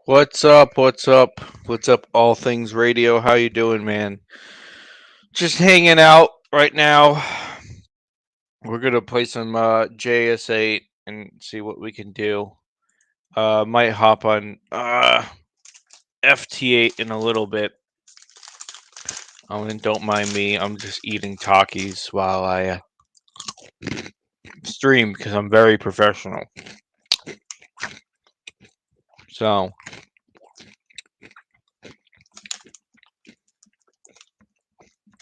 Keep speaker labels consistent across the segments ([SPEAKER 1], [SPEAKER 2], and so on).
[SPEAKER 1] What's up? What's up? What's up, All Things Radio? How you doing, man? Just hanging out right now. We're gonna play some JS8 and see what we can do. Might hop on FT8 in a little bit. And don't mind me. I'm just eating Takis while I stream because I'm very professional. So.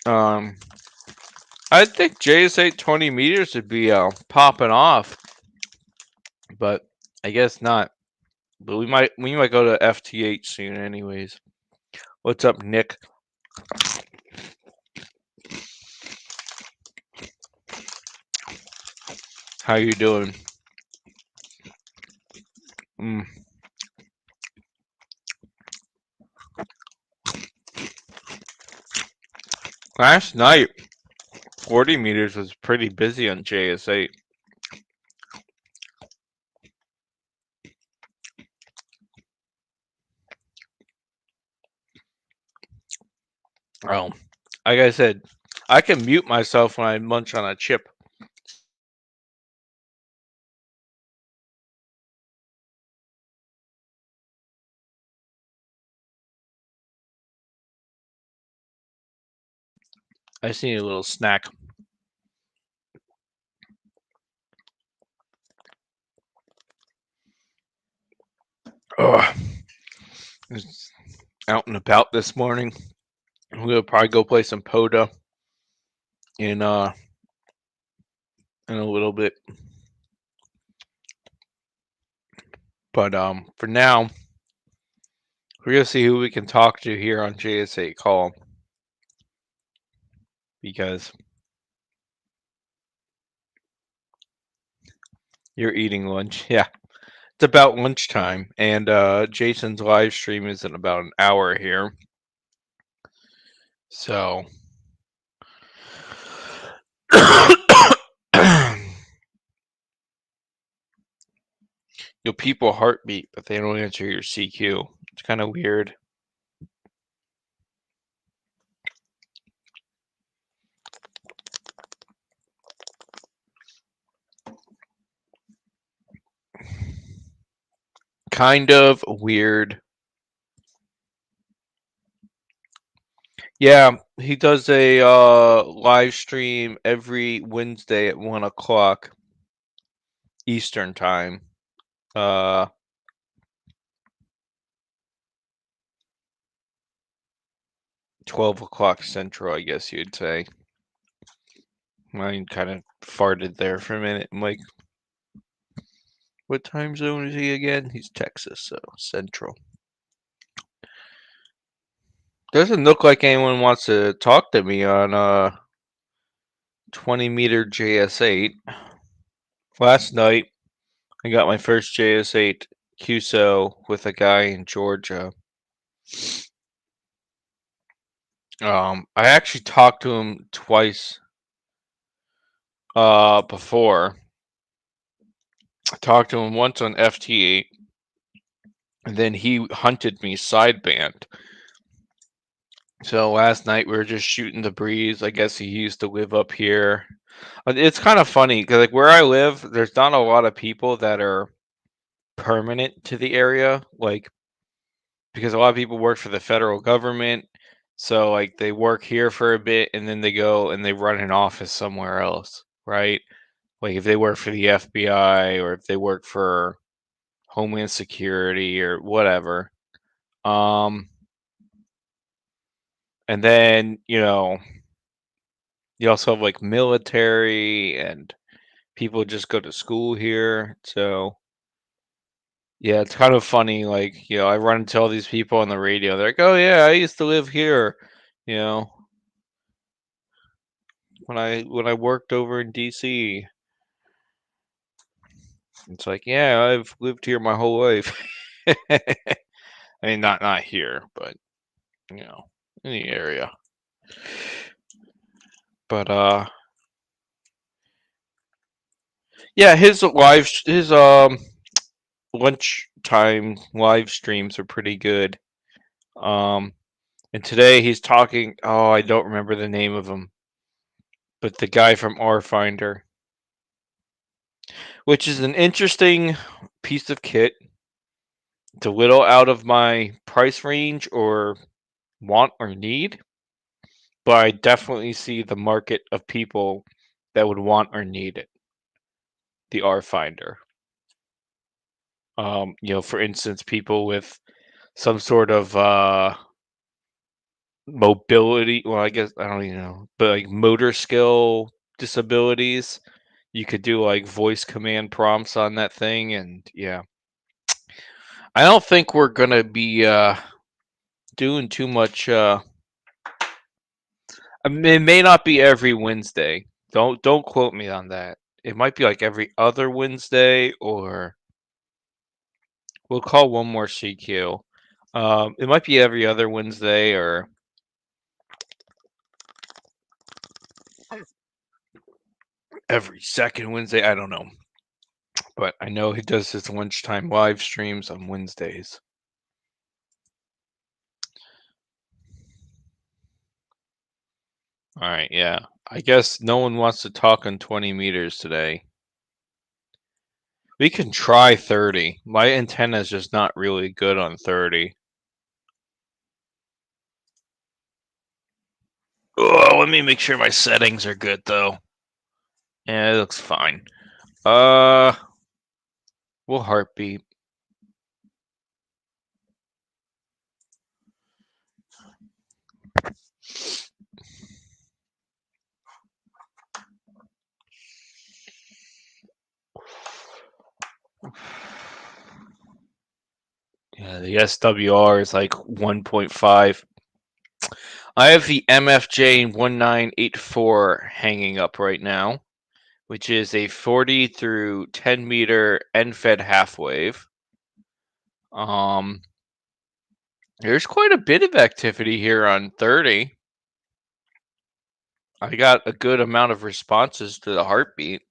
[SPEAKER 1] I think JS8 20 meters would be popping off, but I guess not. But we might go to FT8 soon, anyways. What's up, Nick? How you doing? Last night, 40 meters was pretty busy on JS8. Like I said, I can mute myself when I munch on a chip. I just need a little snack. Ugh. Out and about this morning. I'm gonna probably go play some Poda in a little bit. But for now, we're gonna see who we can talk to here on JS8 Call. Because you're eating lunch. Yeah. It's about lunchtime, and Jason's live stream is in about an hour here. So people heartbeat, but they don't answer your CQ. It's kind of weird. Kind of weird. Yeah, he does a live stream every Wednesday at 1 o'clock Eastern time. 12 o'clock Central, I guess you'd say. Mine kind of farted there for a minute. I'm like, what time zone is he again? He's Texas, so Central. Doesn't look like anyone wants to talk to me on 20 meter JS8. Last night, I got my first JS8 QSO with a guy in Georgia. I actually talked to him twice before. I talked to him once on FT8, and then he hunted me sideband. So last night we were just shooting the breeze. I guess he used to live up here. It's kind of funny because like where I live, there's not a lot of people that are permanent to the area, like because a lot of people work for the federal government. So like they work here for a bit and then they go and they run an office somewhere else, right? Like if they work for the FBI or if they work for Homeland Security or whatever. And then, you also have like military and people just go to school here. So yeah, it's kind of funny. Like, I run into all these people on the radio. They're like, "Oh yeah, I used to live here." You know, when I worked over in DC. It's like, yeah, I've lived here my whole life. I mean, not here, but in the area. But yeah, his lunchtime live streams are pretty good. Um, and today he's talking. Oh, I don't remember the name of him, but the guy from R Finder, which is an interesting piece of kit. It's a little out of my price range or want or need, but I definitely see the market of people that would want or need it. The R Finder. For instance, people with some sort of mobility. Well, I guess I don't even know, but like motor skill disabilities. You could do like voice command prompts on that thing, and yeah, I don't think we're gonna be doing too much. I mean, it may not be every Wednesday. Don't quote me on that. It might be like every other Wednesday, or we'll call one more CQ. It might be every other Wednesday or every second Wednesday. I don't know, but I know he does his lunchtime live streams on Wednesdays. All right, yeah. I guess no one wants to talk on 20 meters today. We can try 30. My antenna is just not really good on 30. Oh, let me make sure my settings are good though. Yeah, it looks fine. We'll heartbeat. Yeah, the SWR is like 1.5. I have the MFJ 1984 hanging up right now, which is a 40 through 10 meter end-fed half wave. There's quite a bit of activity here on 30. I got a good amount of responses to the heartbeat.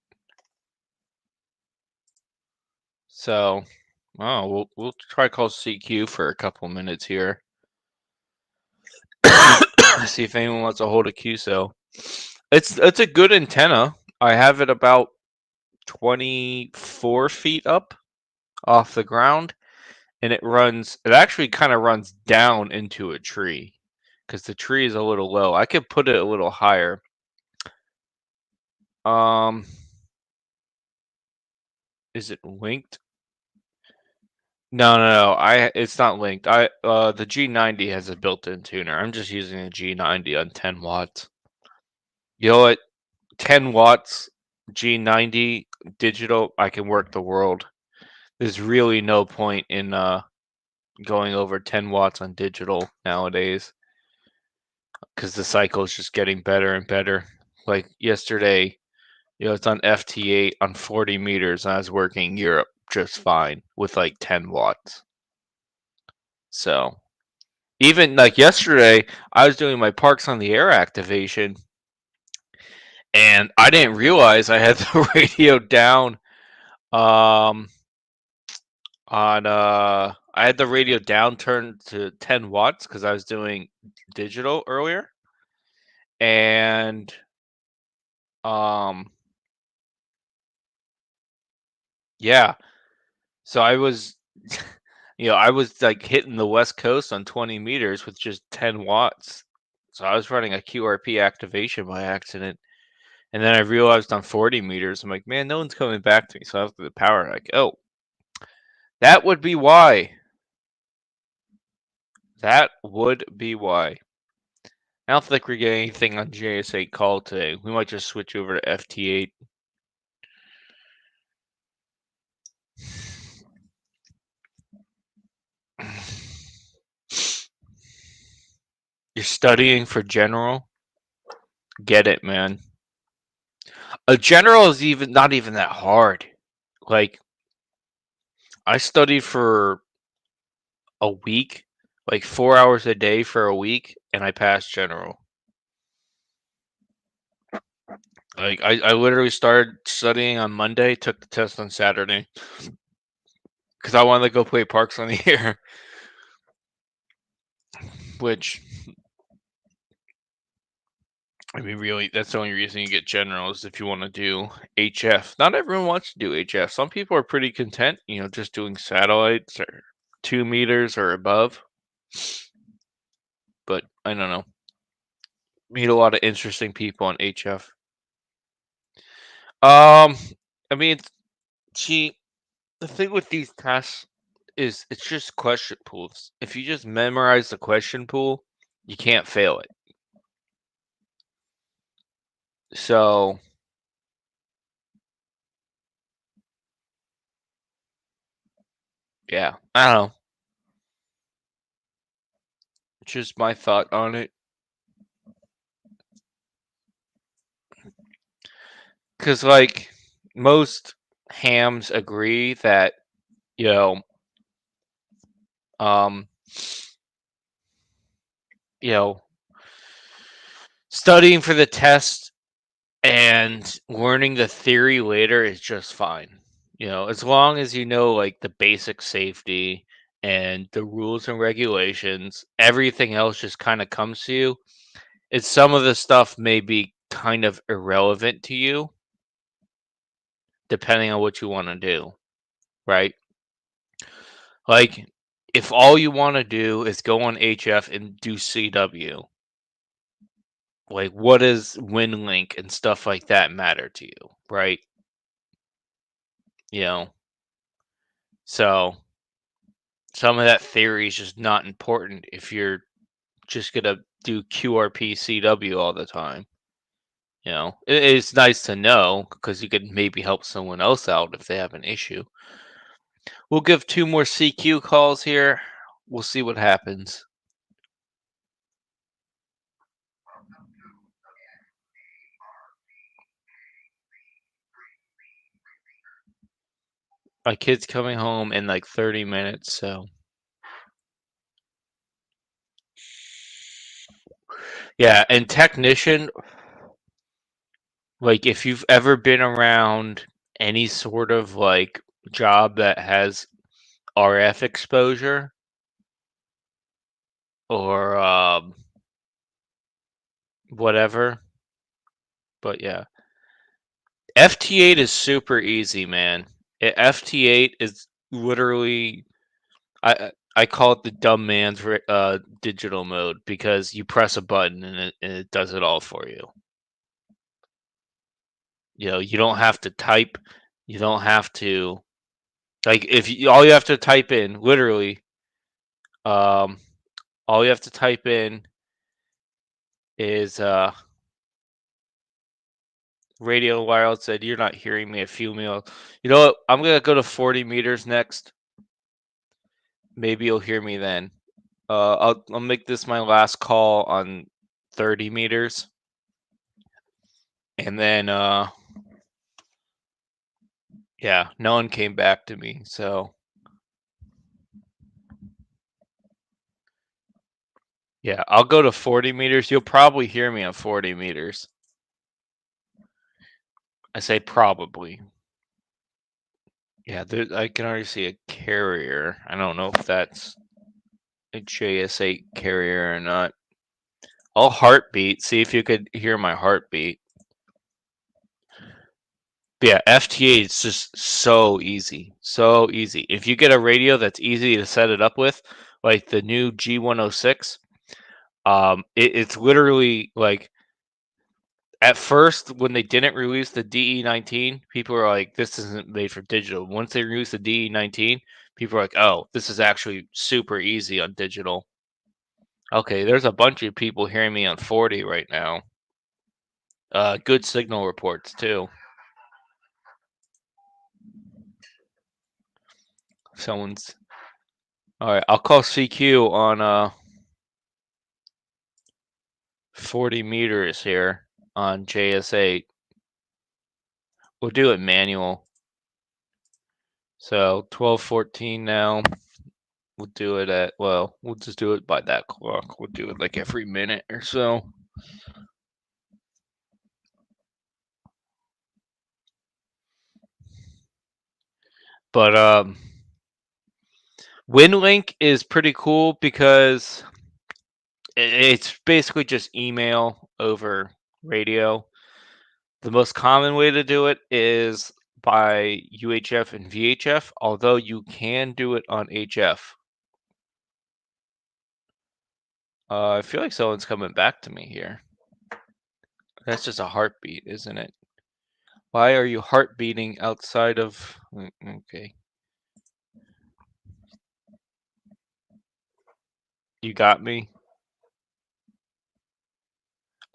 [SPEAKER 1] So, we'll try call CQ for a couple minutes here. See if anyone wants to hold a QSO. It's a good antenna. I have it about 24 feet up off the ground, and it actually kind of runs down into a tree because the tree is a little low. I could put it a little higher. Is it linked? No. It's not linked. The G90 has a built-in tuner. I'm just using a G90 on 10 watts. You know what? 10 watts G90 digital, I can work the world. There's really no point in going over 10 watts on digital nowadays because the cycle is just getting better and better. Like yesterday, it's on FT8 on 40 meters, and I was working Europe just fine with like 10 watts. So even like yesterday, I was doing my Parks on the Air activation, and I didn't realize I had the radio down. I had the radio down turned to 10 watts because I was doing digital earlier, and yeah, so I was I was like hitting the West Coast on 20 meters with just 10 watts. So I was running a QRP activation by accident, And then I realized on 40 meters, I'm like, man, no one's coming back to me. So after the power, like, oh, that would be why. That would be why. I don't think we're getting anything on JS8 call today. We might just switch over to FT8. You're studying for general? Get it, man. A general is even not even that hard. Like, I studied for a week, like 4 hours a day for a week, and I passed general. Like, I literally started studying on Monday, took the test on Saturday, because I wanted to go play Parks on the Air, which, I mean, really, that's the only reason you get general is if you want to do HF. Not everyone wants to do HF. Some people are pretty content, just doing satellites or 2 meters or above. But I don't know. Meet a lot of interesting people on HF. I mean, see, the thing with these tests is it's just question pools. If you just memorize the question pool, you can't fail it. So, yeah, I don't know. Just my thought on it. Because, like, most hams agree that, you know, um, you know, studying for the test and learning the theory later is just fine. As long as you know like the basic safety and the rules and regulations, everything else just kind of comes to you. It's some of the stuff may be kind of irrelevant to you depending on what you want to do, right? Like if all you want to do is go on HF and do CW, like what does WinLink and stuff like that matter to you, right? You know, so some of that theory is just not important if you're just gonna do QRP CW all the time. It's nice to know because you could maybe help someone else out if they have an issue. We'll give 2 more CQ calls here. We'll see what happens. My kid's coming home in like 30 minutes, so yeah. And technician, like if you've ever been around any sort of like job that has RF exposure or whatever. But yeah, FT8 is super easy, man. FT8 is literally I call it the dumb man's digital mode because you press a button and it does it all for you. You don't have to type. You don't have to like if you, all you have to type in literally um all you have to type in is radio wireless said you're not hearing me a few meal. You know what? I'm gonna go to 40 meters next. Maybe you'll hear me then. I'll make this my last call on 30 meters, and then yeah, no one came back to me, so yeah, I'll go to 40 meters. You'll probably hear me on 40 meters. I say probably. Yeah, I can already see a carrier. I don't know if that's a JS8 carrier or not. I'll heartbeat. See if you could hear my heartbeat. But yeah, FTA is just so easy. So easy. If you get a radio that's easy to set it up with, like the new G106, it's literally like At first, when they didn't release the DE19, people were like, "This isn't made for digital." Once they released the DE19, people were like, "Oh, this is actually super easy on digital." Okay, there's a bunch of people hearing me on 40 right now. Good signal reports too. Someone's all right. I'll call CQ on 40 meters here on JS8. We'll do it manual. So 12:14 now. We'll do it at, well, we'll just do it by that clock. We'll do it like every minute or so. But WinLink is pretty cool because it's basically just email over radio. The most common way to do it is by UHF and VHF, although you can do it on HF. I feel like someone's coming back to me here. That's just a heartbeat, isn't it? Why are you heart beating outside of... Okay. You got me?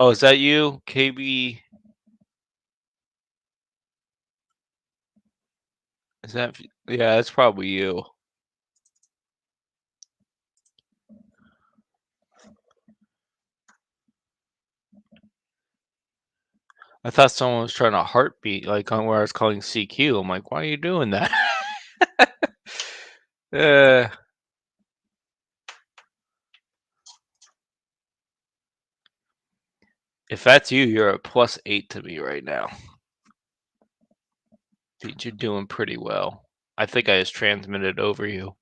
[SPEAKER 1] Oh, is that you? KB... Is that... Yeah, that's probably you. I thought someone was trying to heartbeat, like on where I was calling CQ. I'm like, why are you doing that? uh, if that's you, you're a +8 to me right now. Dude, you're doing pretty well. I think I just transmitted over you.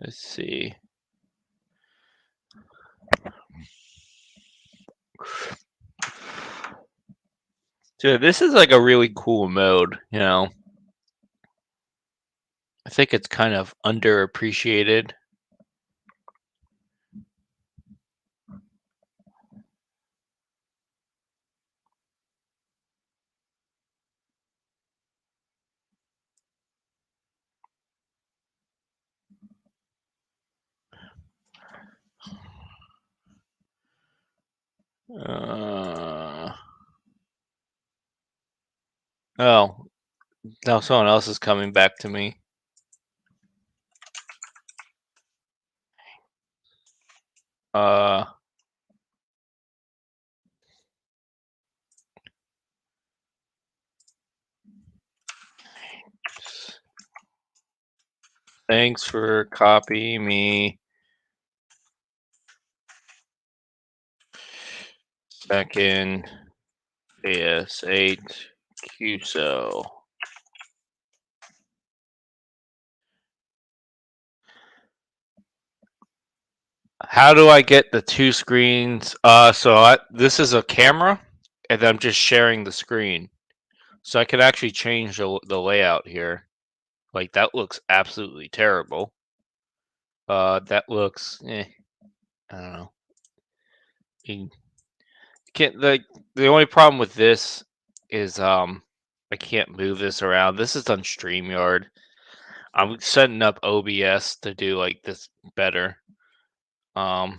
[SPEAKER 1] Let's see. Dude, this is like a really cool mode, you know. I think it's kind of underappreciated. Oh, now someone else is coming back to me. Uh, thanks for copying me. Second JS8 QSO. How do I get the two screens? This is a camera, and I'm just sharing the screen. So I could actually change the layout here. Like, that looks absolutely terrible. That looks, I don't know. You can't, the only problem with this is, I can't move this around. This is on StreamYard. I'm setting up OBS to do like this better. Um,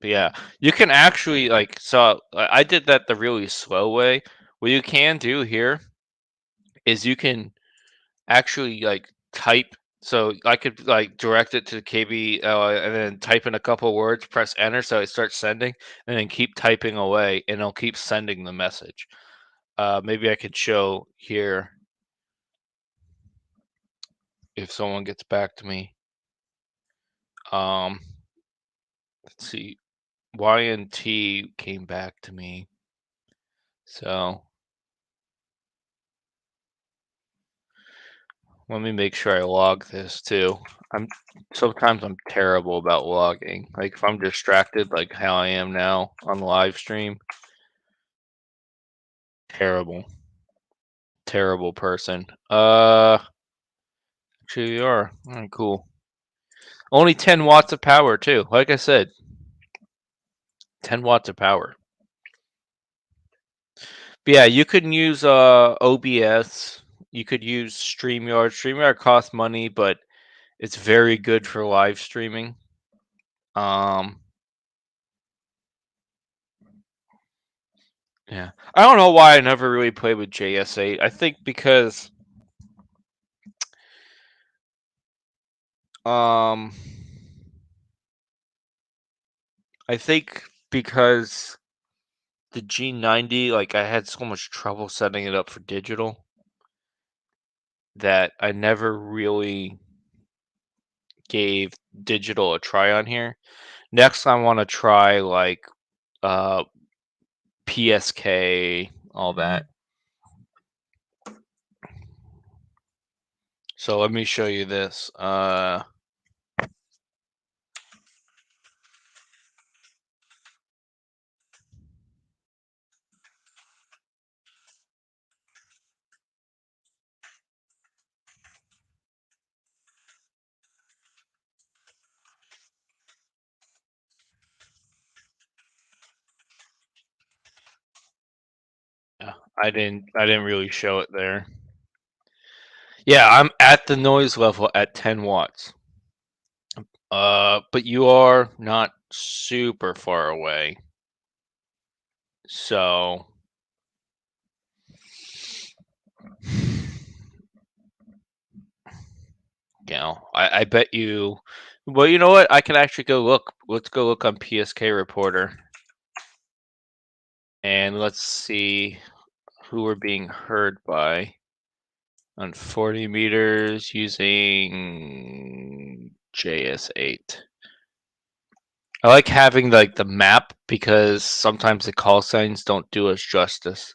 [SPEAKER 1] but yeah, you can actually like, so I did that the really slow way. What you can do here is you can actually like type. So I could like direct it to KB and then type in a couple words, press enter, so it starts sending, and then keep typing away, and it'll keep sending the message. Maybe I could show here if someone gets back to me. Let's see. Y and T came back to me. So let me make sure I log this too. I'm sometimes I'm terrible about logging. Like if I'm distracted, like how I am now on the live stream, terrible, terrible person. Actually, you are. All right, cool. Only 10 watts of power too. Like I said, 10 watts of power. But yeah, you can use OBS. You could use StreamYard. StreamYard costs money, but it's very good for live streaming. Um, yeah, I don't know why I never really played with JS8. I think because um, I think because the G90, like I had so much trouble setting it up for digital that I never really gave digital a try on here. Next, I want to try like uh PSK, all that. So let me show you this. Yeah, I didn't really show it there. Yeah, I'm at the noise level at 10 watts. But you are not super far away. So I bet you. Well, you know what? I can actually go look. Let's go look on PSK Reporter, and let's see who we're being heard by on 40 meters using JS8. I like having like the map because sometimes the call signs don't do us justice.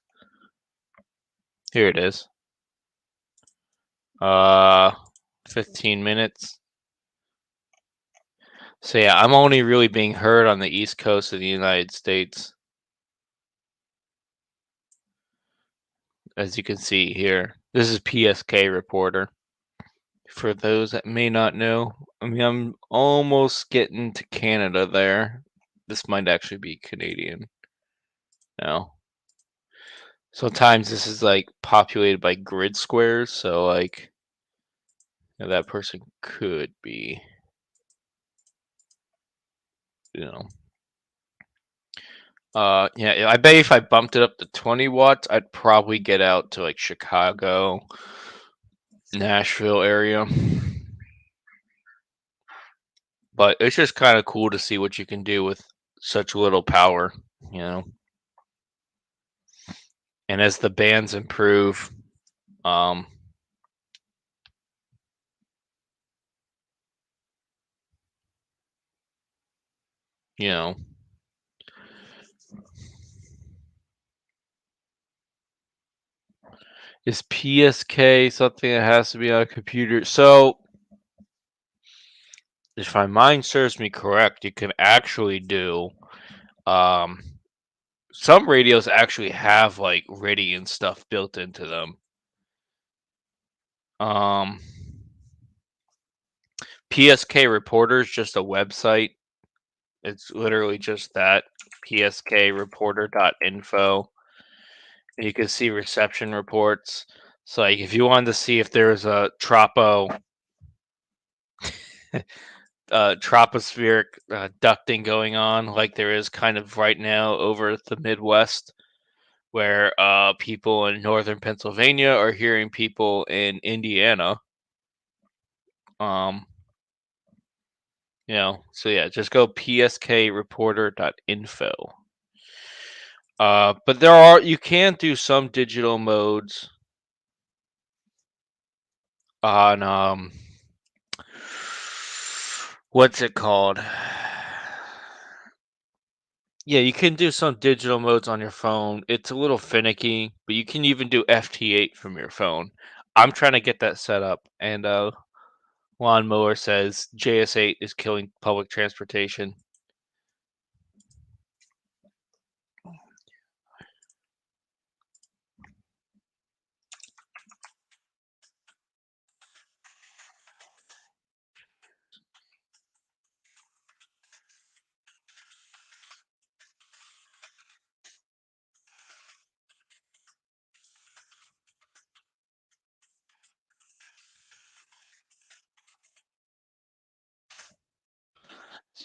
[SPEAKER 1] Here it is. 15 minutes. So yeah, I'm only really being heard on the east coast of the United States. As you can see here. This is PSK Reporter. For those that may not know, I mean, I'm almost getting to Canada there. This might actually be Canadian. No. Sometimes this is like populated by grid squares, so like that person could be, you know. Yeah, I bet if I bumped it up to 20 watts, I'd probably get out to like Chicago, Nashville area. But it's just kind of cool to see what you can do with such little power, you know. And as the bands improve, um, you know, is PSK something that has to be on a computer? So, if my mind serves me correct, you can actually do um, some radios actually have like RIDI and stuff built into them. Um, PSK Reporter is just a website. It's literally just that, pskreporter.info. You can see reception reports. So like if you wanted to see if there was a tropospheric ducting going on, like there is kind of right now over the Midwest, where people in northern Pennsylvania are hearing people in Indiana. Um, so yeah, just go pskreporter.info. But you can do some digital modes on what's it called? Yeah, you can do some digital modes on your phone. It's a little finicky, but you can even do FT8 from your phone. I'm trying to get that set up, and Lawnmower says JS8 is killing public transportation.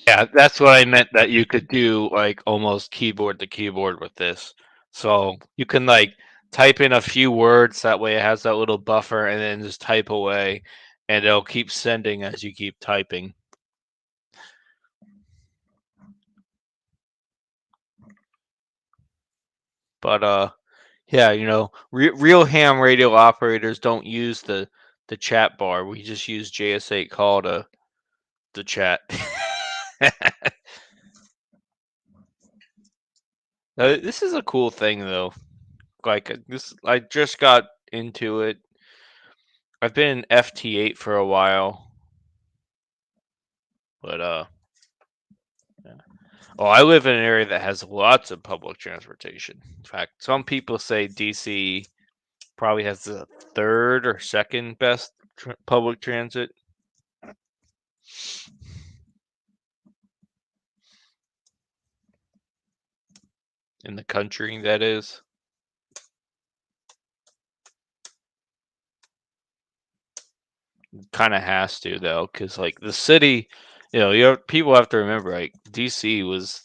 [SPEAKER 1] Yeah, that's what I meant, that you could do like almost keyboard to keyboard with this. So you can like type in a few words, that way it has that little buffer, and then just type away, and it'll keep sending as you keep typing. But yeah, real ham radio operators don't use the chat bar. We just use JS8 call to chat. This is a cool thing though. Like this, I just got into it. I've been in FT8 for a while, but yeah. Oh, I live in an area that has lots of public transportation. In fact, some people say DC probably has the third or second best public transit in the country, that is. Kind of has to though, because like the city, people have to remember, like DC was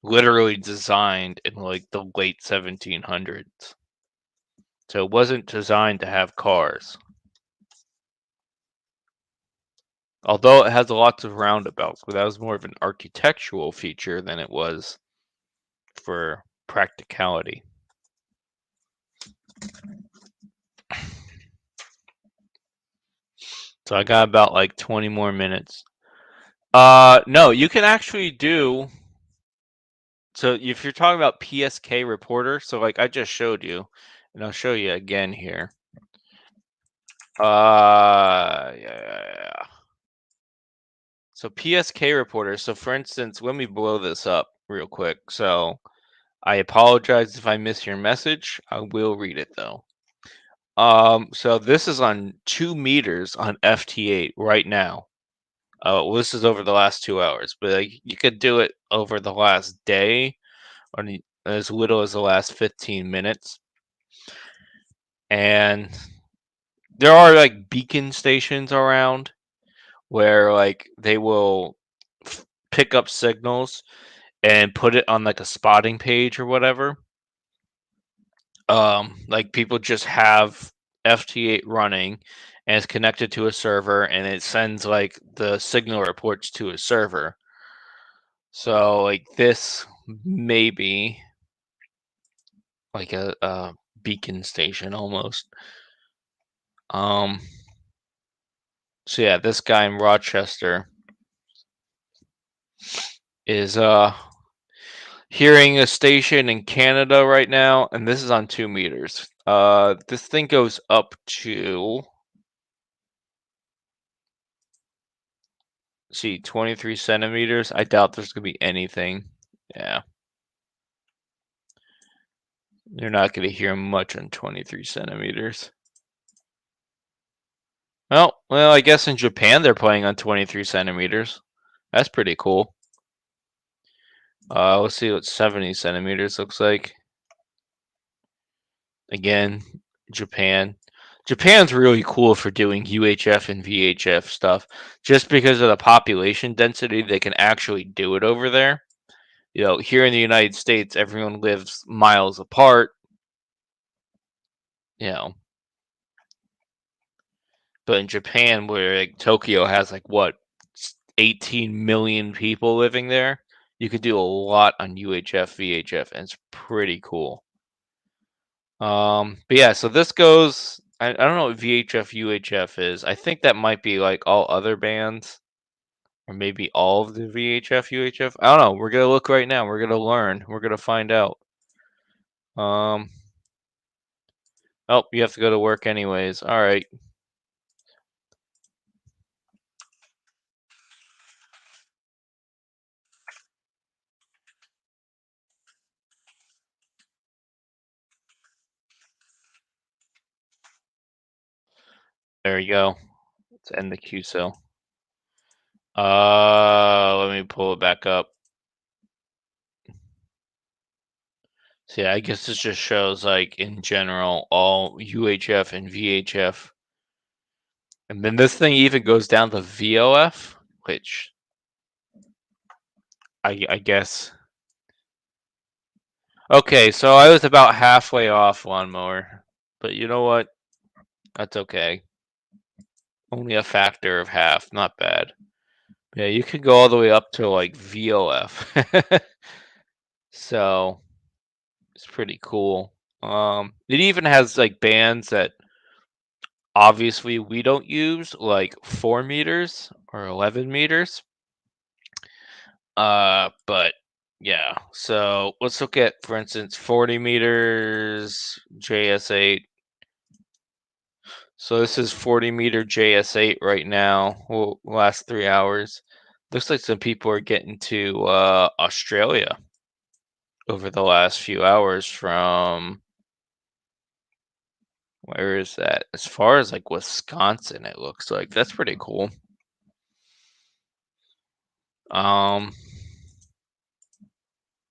[SPEAKER 1] literally designed in like the late 1700s, so it wasn't designed to have cars. Although it has lots of roundabouts, but that was more of an architectural feature than it was for practicality. So I got about like 20 more minutes. No, you can actually do. So if you're talking about PSK reporter, so like I just showed you, and I'll show you again here. Yeah. So PSK reporter. So for instance, let me blow this up real quick. So I apologize if I miss your message. I will read it though. So this is on 2 meters on FT8 right now. Well, this is over the last 2 hours, but like, you could do it over the last day, or as little as the last 15 minutes. And there are like beacon stations around where like they will pick up signals and put it on like a spotting page or whatever. Like people just have FT8 running and it's connected to a server, and it sends like the signal reports to a server. So like this may be like a beacon station almost. So yeah, this guy in Rochester is hearing a station in Canada right now, and this is on 2 meters. This thing goes up to, see, 23 centimeters. I doubt there's gonna be anything. Yeah, you're not gonna hear much on 23 centimeters. Well, I guess in Japan they're playing on 23 centimeters. That's pretty cool. Let's see what 70 centimeters looks like. Again, Japan. Japan's really cool for doing UHF and VHF stuff. Just because of the population density, they can actually do it over there. Here in the United States, everyone lives miles apart. You know, but in Japan, where like Tokyo has like what 18 million people living there, you could do a lot on UHF, VHF, and it's pretty cool. But yeah, so this goes. I don't know what VHF, UHF is. I think that might be like all other bands, or maybe all of the VHF, UHF. I don't know. We're gonna look right now. We're gonna learn. We're gonna find out. Um. Oh, you have to go to work anyways. All right. There you go. Let's end the Q cell. Let me pull it back up. So yeah, I guess this just shows like in general all UHF and VHF. And then this thing even goes down to VOF, which I guess. Okay, so I was about halfway off lawnmower. But you know what? That's okay. Only a factor of half, not bad. Yeah, you can go all the way up to like VOF. So it's pretty cool. It even has like bands that obviously we don't use, like 4 meters or 11 meters. But yeah, so let's look at, for instance, 40 meters JS8. So this is 40 meter JS8 right now. Well, last 3 hours. Looks like some people are getting to Australia over the last few hours from, where is that? As far as like Wisconsin, it looks like. That's pretty cool. Um,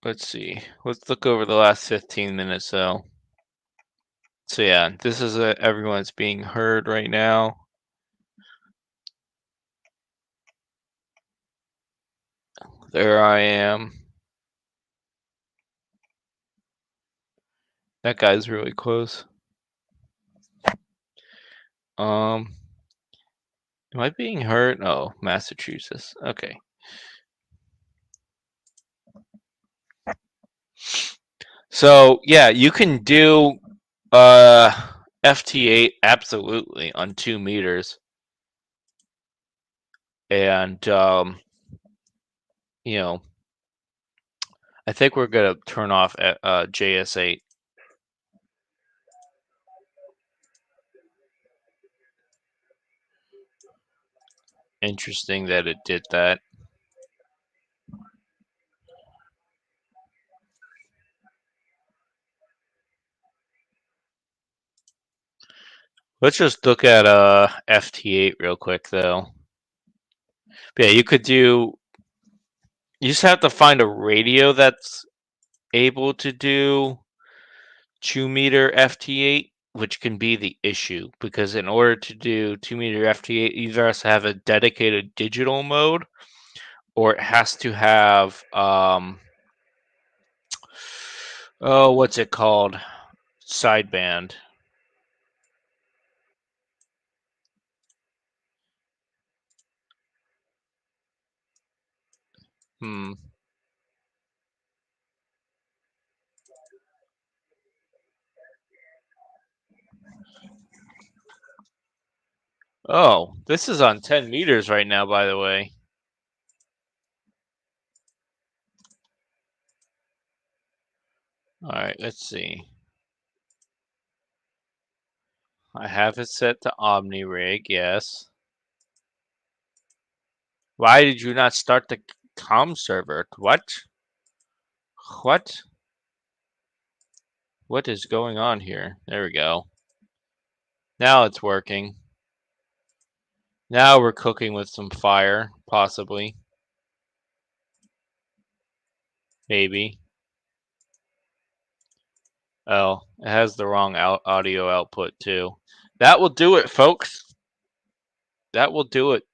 [SPEAKER 1] let's see. Let's look over the last 15 minutes though. So yeah, this is everyone's being heard right now. There I am. That guy's really close. Am I being heard? Oh, Massachusetts. Okay. So yeah, you can do FT8 absolutely on 2 meters, and you know, I think we're gonna turn off JS8. Interesting that it did that. Let's just look at FT8 real quick though. But yeah, you could do. You just have to find a radio that's able to do 2-meter FT8, which can be the issue, because in order to do 2-meter FT8, either has to have a dedicated digital mode, or it has to have oh, what's it called? Sideband. Hmm. Oh, this is on 10 meters right now, by the way. All right, let's see. I have it set to OmniRig, yes. Why did you not start the com server? What? What? What is going on here? There we go. Now it's working. Now we're cooking with some fire, possibly. Maybe. Oh, it has the wrong audio output too. That will do it, folks. That will do it.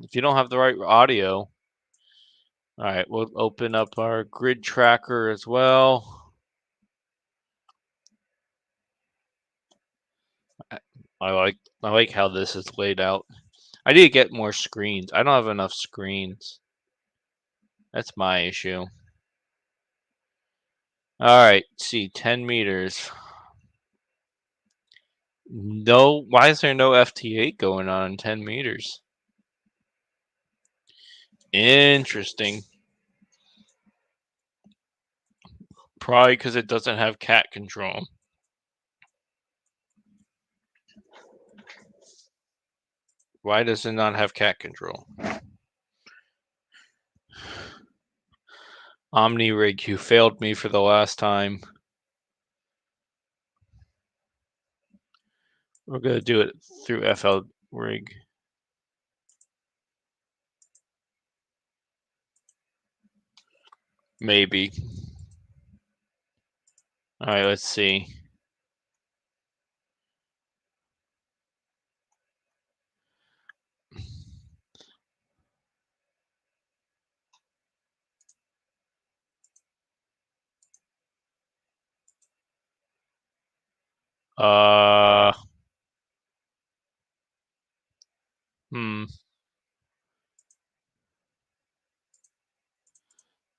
[SPEAKER 1] If you don't have the right audio. Alright, we'll open up our grid tracker as well. I like how this is laid out. I need to get more screens. I don't have enough screens. That's my issue. Alright, see, 10 meters. No, why is there no FT8 going on in 10 meters? Interesting. Probably because it doesn't have cat control. Why does it not have cat control? OmniRig, you failed me for the last time. We're going to do it through rig. Maybe. All right, let's see.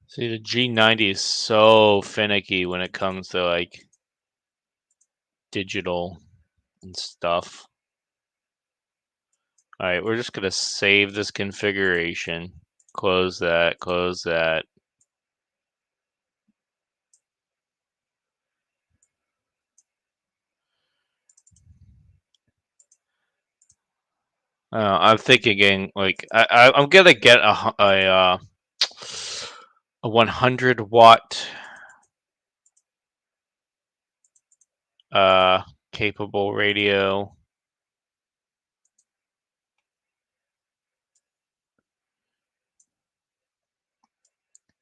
[SPEAKER 1] See, the G90 is so finicky when it comes to like digital and stuff. All right, we're just gonna save this configuration. Close that, close that. I'm thinking like I'm gonna get a 100 watt capable radio.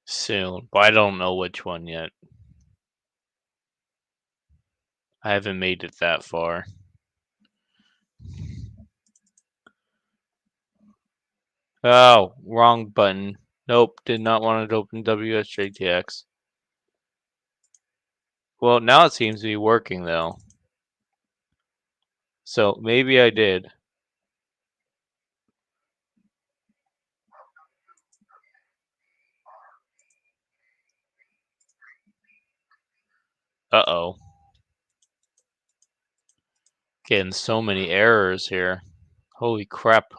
[SPEAKER 1] Soon, but I don't know which one yet. I haven't made it that far. Oh, wrong button. Nope, did not want to open WSJTX. Well, now it seems to be working though. So maybe I did. Uh-oh. Getting so many errors here. Holy crap.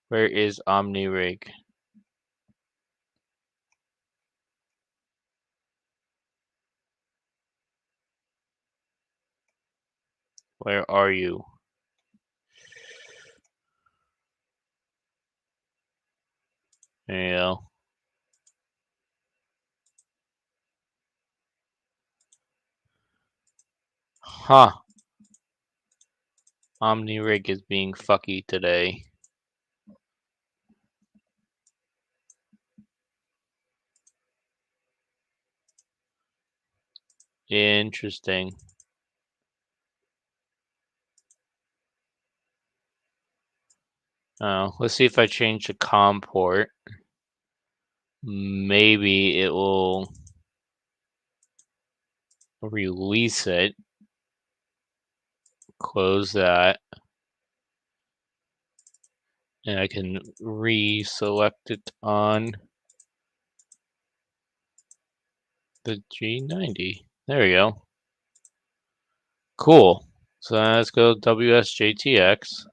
[SPEAKER 1] Where is OmniRig? Where are you? There you go. Huh. OmniRig is being fucky today. Interesting. Oh, let's see if I change the COM port. Maybe it will release it. Close that. And I can reselect it on the G90. There we go. Cool. So let's go WSJTX.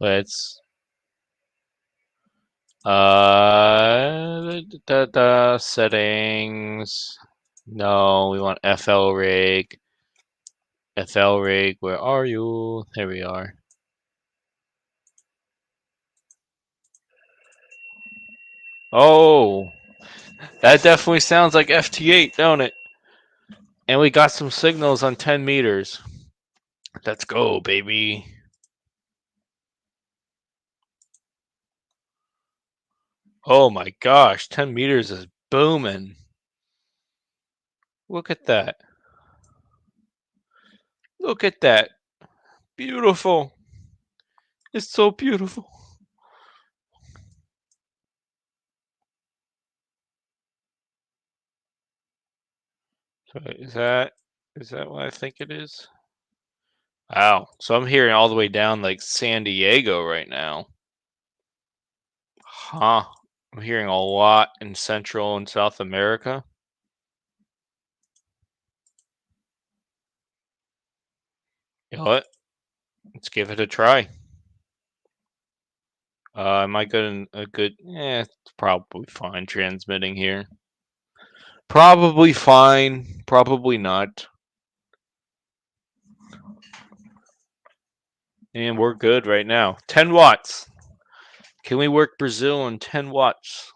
[SPEAKER 1] Let's settings. No, we want FL rig. FL rig, where are you? There we are. Oh, that definitely sounds like FT8, don't it? And we got some signals on 10 meters. Let's go, baby. Oh my gosh, 10 meters is booming. Look at that. Look at that. Beautiful. It's so beautiful. So is that what I think it is? Wow. So I'm hearing all the way down like San Diego right now. Huh. I'm hearing a lot in Central and South America. You know what? Let's give it a try. Am I getting a good? It's probably fine transmitting here. Probably fine. Probably not. And we're good right now. 10 watts. Can we work Brazil on 10 watts?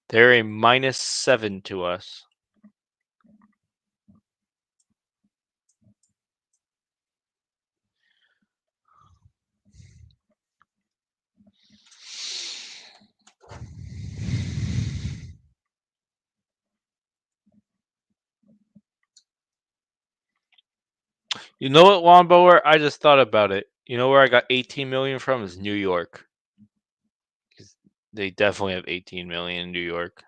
[SPEAKER 1] They're a -7 to us. You know what lawnmower? I just thought about it. You know where I got 18 million from is New York. 'Cause they definitely have 18 million in New York.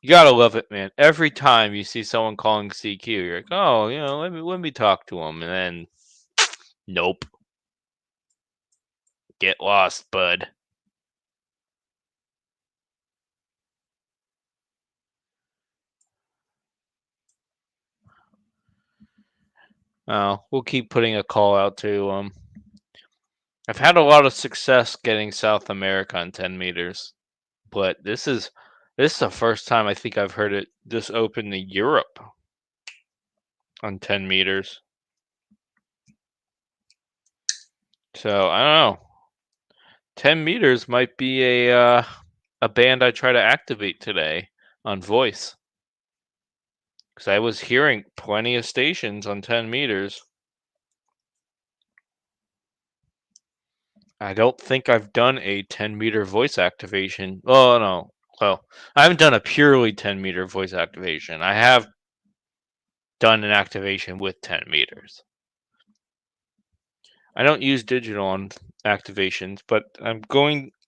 [SPEAKER 1] You gotta love it, man. Every time you see someone calling CQ, you're like, oh, let me talk to them, and then, nope, get lost, bud. Oh, we'll keep putting a call out to I've had a lot of success getting South America on 10 meters, but this is the first time I think I've heard it this open to Europe on 10 meters. So I don't know. 10 meters might be a band I try to activate today on voice, because I was hearing plenty of stations on 10 meters. I don't think I've done a 10-meter voice activation. Oh no. Well, I haven't done a purely 10-meter voice activation. I have done an activation with 10 meters. I don't use digital on activations, but I'm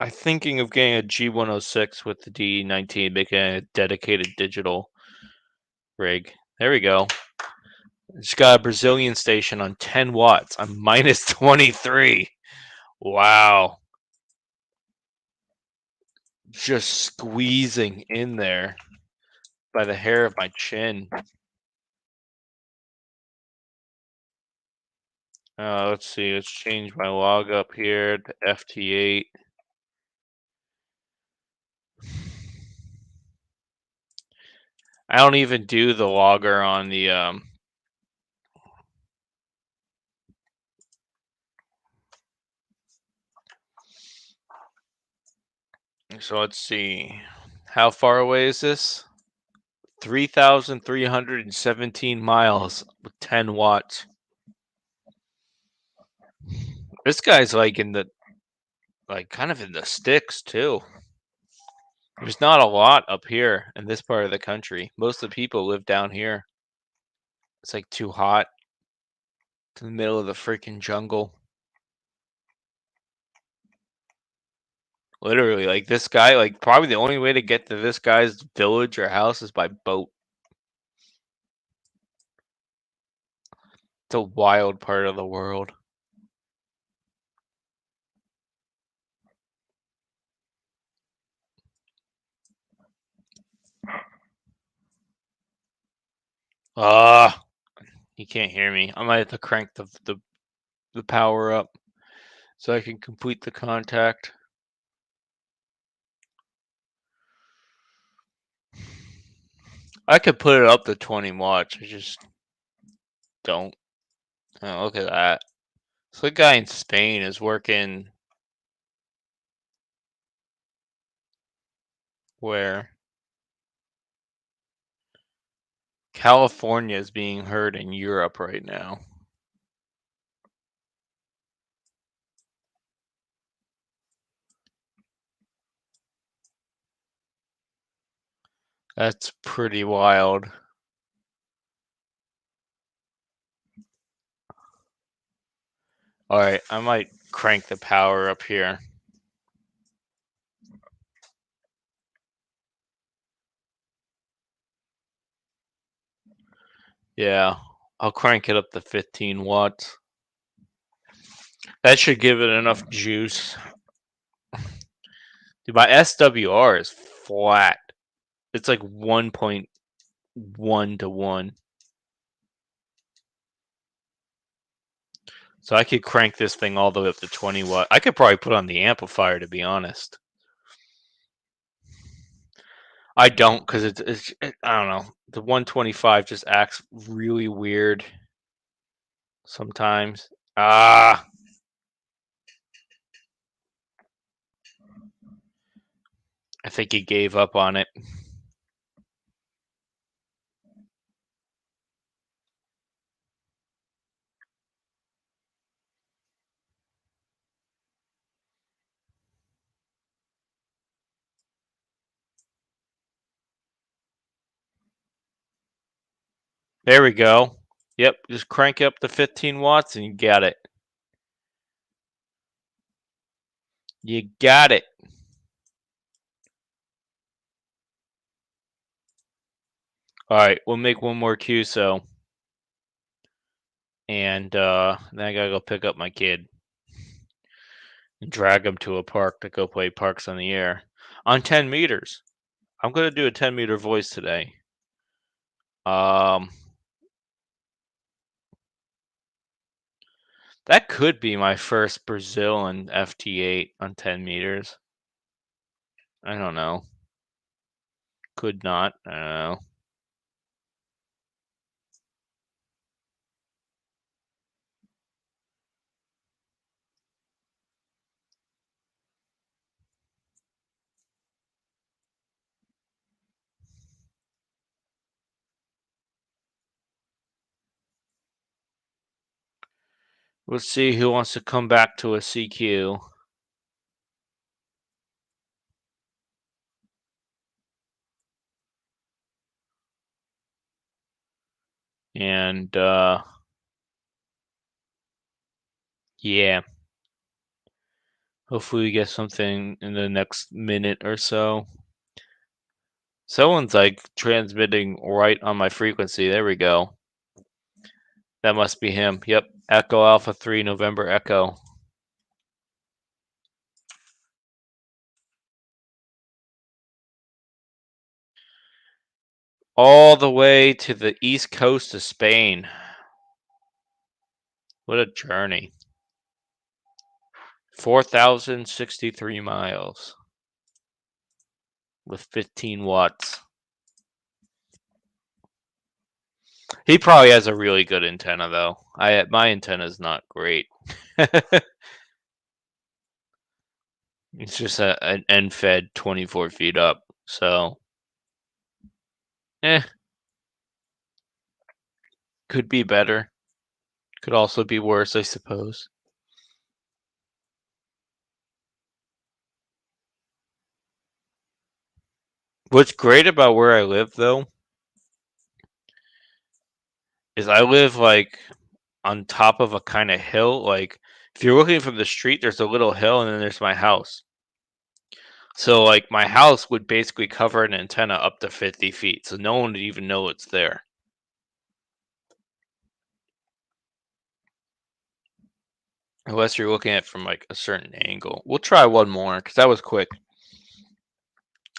[SPEAKER 1] thinking of getting a G106 with the D19, making a dedicated digital rig. There we go. Just got a Brazilian station on 10 watts. I'm minus 23. Wow. Just squeezing in there by the hair of my chin. Let's see. Let's change my log up here to FT8. I don't even do the logger on the So let's see. How far away is this? 3,317 miles with 10 watts. This guy's kind of in the sticks too. There's not a lot up here in this part of the country. Most of the people live down here. It's like too hot. It's in the middle of the freaking jungle. Literally, like this guy, like probably the only way to get to this guy's village or house is by boat. It's a wild part of the world. Ah, he can't hear me. I might have to crank the power up so I can complete the contact. I could put it up to 20 watts. I just don't. Oh, look at that. So the guy in Spain is working where California is being heard in Europe right now. That's pretty wild. Alright, I might crank the power up here. Yeah, I'll crank it up to 15 watts. That should give it enough juice. Dude, my SWR is flat. It's like 1.1 to 1. So I could crank this thing all the way up to 20 watt. I could probably put on the amplifier, to be honest. I don't, because I don't know. The 125 just acts really weird sometimes. Ah, I think he gave up on it. There we go. Yep, just crank up to 15 watts and you got it. You got it. Alright, we'll make one more QSO. And then I gotta go pick up my kid and drag him to a park to go play Parks on the Air on 10 meters. I'm gonna do a 10-meter voice today. Um, that could be my first Brazil and FT8 on 10 meters. I don't know. Could not. I don't know. We'll see who wants to come back to a CQ. And yeah. Hopefully we get something in the next minute or so. Someone's like transmitting right on my frequency. There we go. That must be him. Yep. Echo Alpha 3 November Echo. All the way to the east coast of Spain. What a journey. 4,063 miles with 15 watts. He probably has a really good antenna though. My antenna is not great. It's just an end fed 24 feet up. So could be better. Could also be worse, I suppose. What's great about where I live though is I live like on top of a kind of hill. Like if you're looking from the street, there's a little hill and then there's my house. So like my house would basically cover an antenna up to 50 feet. So no one would even know it's there. Unless you're looking at it from like a certain angle. We'll try one more because that was quick.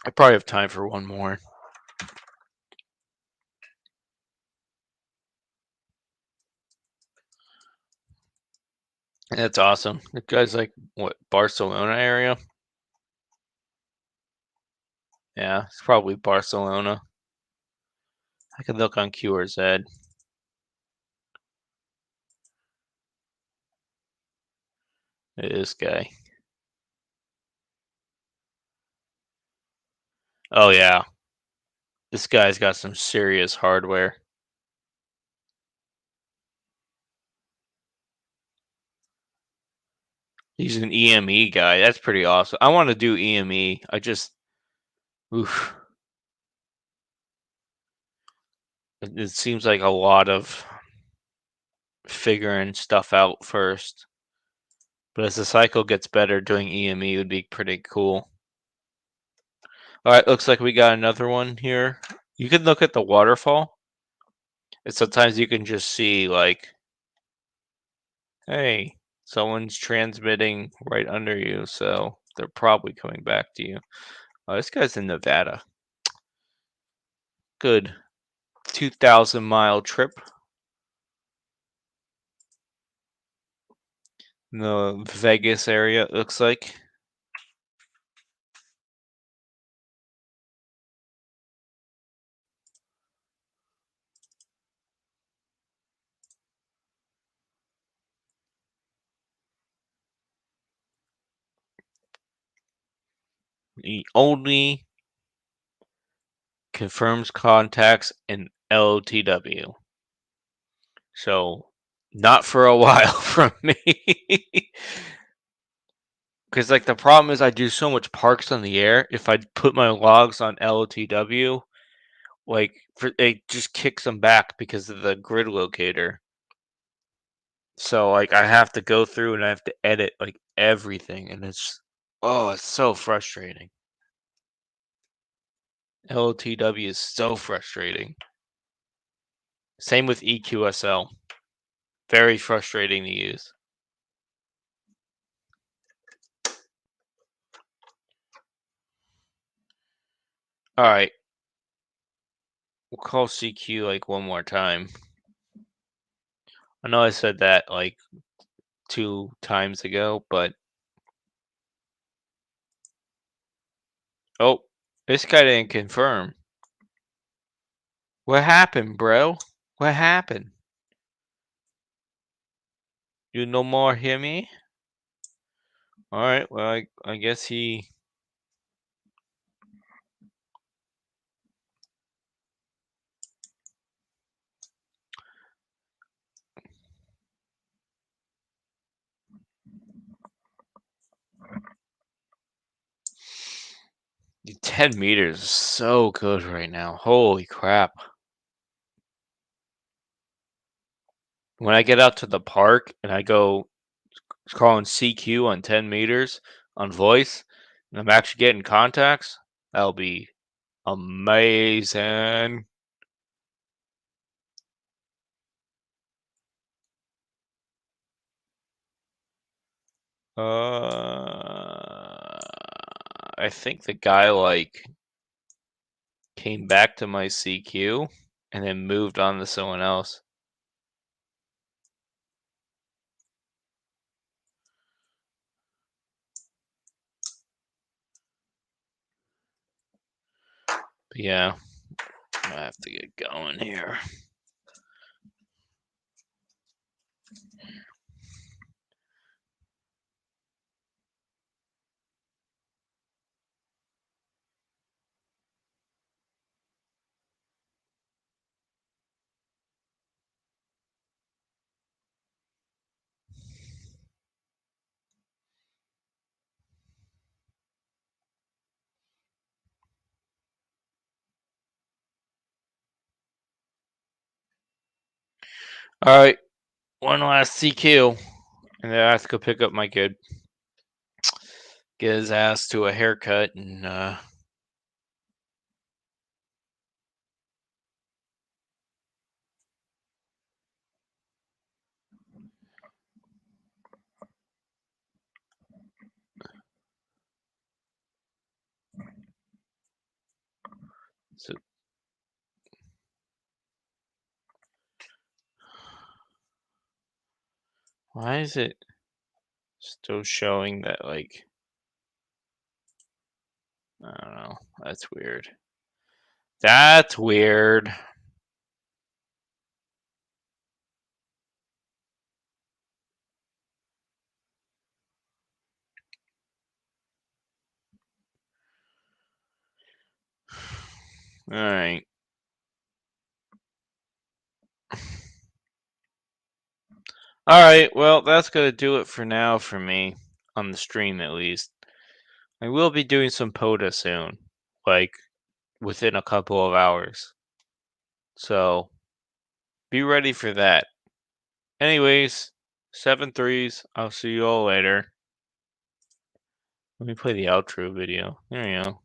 [SPEAKER 1] I probably have time for one more. That's awesome. The guy's like what, Barcelona area? Yeah, it's probably Barcelona. I could look on QRZ. This guy. Oh yeah. This guy's got some serious hardware. He's an EME guy. That's pretty awesome. I want to do EME. Oof. It seems like a lot of figuring stuff out first. But as the cycle gets better, doing EME would be pretty cool. Alright, looks like we got another one here. You can look at the waterfall. And sometimes you can just see like, hey, someone's transmitting right under you, so they're probably coming back to you. Oh, this guy's in Nevada. Good 2,000-mile trip. In the Vegas area, it looks like. He only confirms contacts in LTW. So, not for a while from me. Because, like, the problem is I do so much Parks on the Air. If I put my logs on LTW, like it just kicks them back because of the grid locator. So like I have to go through and I have to edit like everything, and it's so frustrating. LOTW is so frustrating. Same with EQSL. Very frustrating to use. All right. We'll call CQ like one more time. I know I said that like 2 times ago, but oh, this guy didn't confirm. What happened, bro? What happened? You no more hear me? All right. Well, I guess he. The 10 meters is so good right now. Holy crap. When I get out to the park and I go calling CQ on 10 meters on voice, and I'm actually getting contacts, that'll be amazing. I think the guy like came back to my CQ and then moved on to someone else. But yeah, I have to get going here. All right, one last CQ, and then I have to go pick up my kid. Get his ass to a haircut, and so why is it still showing that like I don't know. That's weird. That's weird. All right. All right. Well, that's going to do it for now for me on the stream at least. I will be doing some POTA soon, like within a couple of hours. So be ready for that. Anyways, 7 threes. I'll see you all later. Let me play the outro video. There you go.